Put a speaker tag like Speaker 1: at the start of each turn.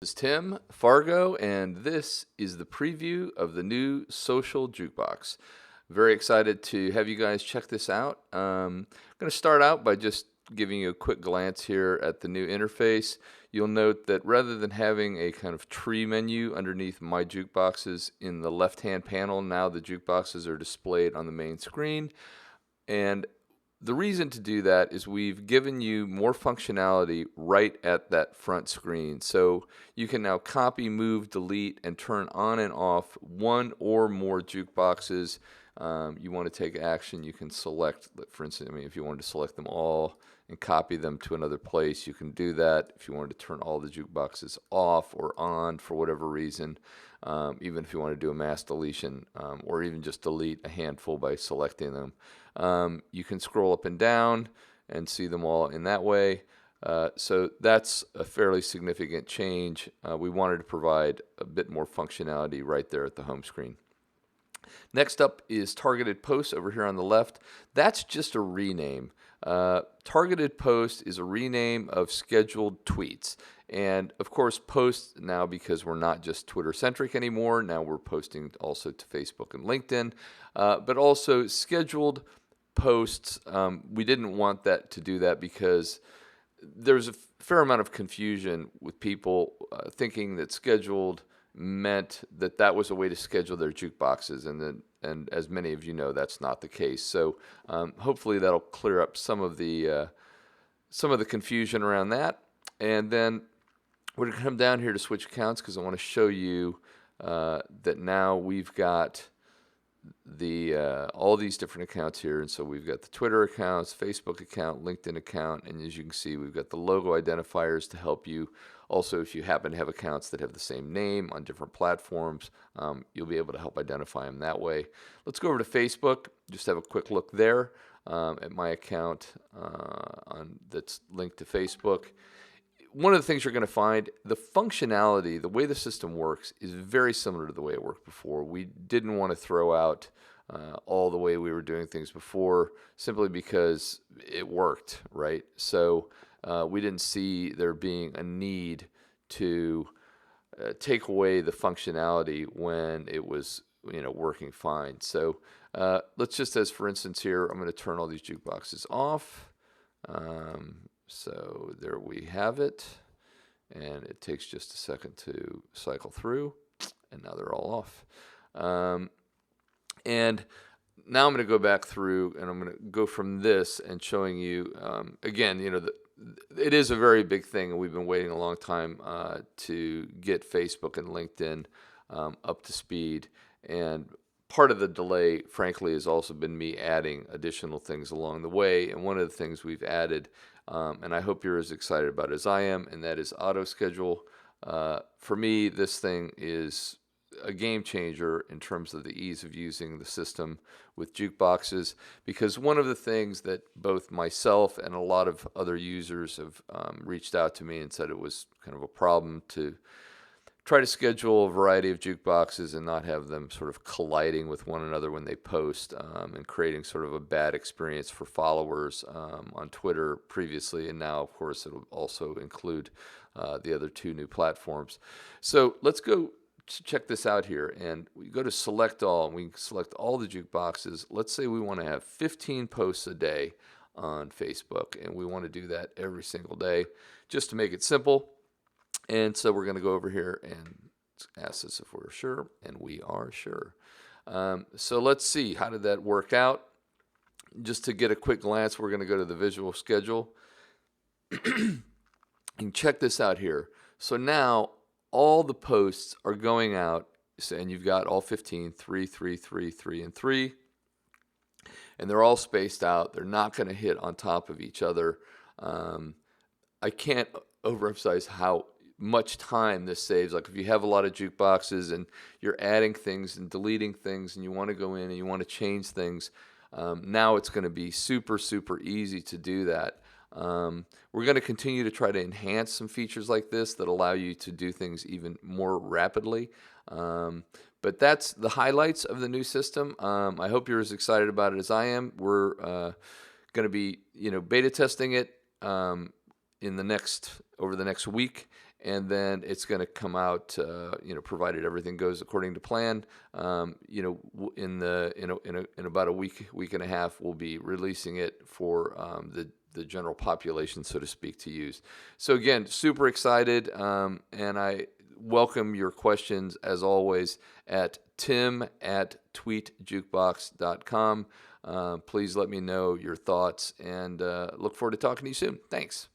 Speaker 1: This is Tim Fargo, and this is the preview of the new Social Jukebox. Very excited to have you guys check this out. I'm going to start out by just giving you a quick glance here at the new interface. You'll note that rather than having a kind of tree menu underneath My Jukeboxes in the left-hand panel, now the jukeboxes are displayed on the main screen. And the reason to do that is we've given you more functionality right at that front screen. So you can now copy, move, delete, and turn on and off one or more jukeboxes. You want to take action, you can select, for instance, if you wanted to select them all and copy them to another place, you can do that. If you wanted to turn all the jukeboxes off or on for whatever reason, even if you want to do a mass deletion, or even just delete a handful by selecting them. You can scroll up and down and see them all in that way. So that's a fairly significant change. We wanted to provide a bit more functionality right there at the home screen. Next up is targeted posts over here on the left. That's just a rename. Targeted post is a rename of scheduled tweets. And of course, posts now, because we're not just Twitter centric anymore, now we're posting also to Facebook and LinkedIn, but also scheduled posts. We didn't want that to do that because there's a fair amount of confusion with people thinking that scheduled meant that that was a way to schedule their jukeboxes, and as many of you know, that's not the case. So hopefully that'll clear up some of the confusion around that. And then we're going to come down here to switch accounts because I want to show you that now we've got all these different accounts here. And so we've got the Twitter accounts, Facebook account, LinkedIn account, and as you can see, we've got the logo identifiers to help you. Also, if you happen to have accounts that have the same name on different platforms, you'll be able to help identify them that way. Let's go over to Facebook, just have a quick look there at my account that's linked to Facebook. One of the things you're going to find, the functionality, the way the system works is very similar to the way it worked before. We didn't want to throw out all the way we were doing things before simply because it worked, right? So we didn't see there being a need to take away the functionality when it was working fine. So let's just, as for instance here, I'm going to turn all these jukeboxes off. So there we have it, and it takes just a second to cycle through, and now they're all off. And now I'm going to go back through, and I'm going to go from this and showing you, again, it is a very big thing, and we've been waiting a long time to get Facebook and LinkedIn up to speed. And part of the delay, frankly, has also been me adding additional things along the way. And one of the things we've added, and I hope you're as excited about it as I am, and that is auto schedule. For me, this thing is a game changer in terms of the ease of using the system with jukeboxes, because one of the things that both myself and a lot of other users have reached out to me and said it was kind of a problem to try to schedule a variety of jukeboxes and not have them sort of colliding with one another when they post, and creating sort of a bad experience for followers on Twitter previously, and now of course it'll also include the other two new platforms. So let's go check this out here, and we go to select all, and we can select all the jukeboxes. Let's say we want to have 15 posts a day on Facebook, and we want to do that every single day just to make it simple. And so we're going to go over here and ask us if we're sure, and we are sure. So let's see, how did that work out? Just to get a quick glance, we're going to go to the visual schedule and check this out here. So now all the posts are going out, and you've got all 15, 3, 3, 3, 3, and 3. And they're all spaced out. They're not going to hit on top of each other. I can't overemphasize how much time this saves. Like if you have a lot of jukeboxes and you're adding things and deleting things and you want to go in and you want to change things, now it's going to be super, super easy to do that. We're going to continue to try to enhance some features like this that allow you to do things even more rapidly. But that's the highlights of the new system. I hope you're as excited about it as I am. We're going to be, beta testing it over the next week, and then it's going to come out, provided everything goes according to plan. In about a week and a half, we'll be releasing it for the general population, so to speak, to use. So again, super excited, and I welcome your questions as always at tim@tweetjukebox.com. Please let me know your thoughts, and look forward to talking to you soon. Thanks.